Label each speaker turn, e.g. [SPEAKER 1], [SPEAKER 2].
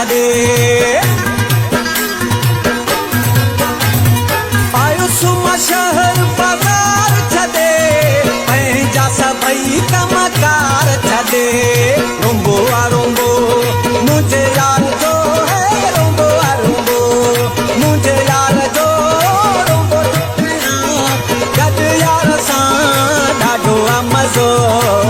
[SPEAKER 1] छॾे आयुसि शहर बाज़ार छॾे पंहिंजा सभई कमकार छॾे रुंबो आ रुंबो मुंहिंजे यार जो है रुंबो आ रुंबो मुंहिंजे यार जो रुंबो गॾु यार सां ॾाढो आहे मज़ो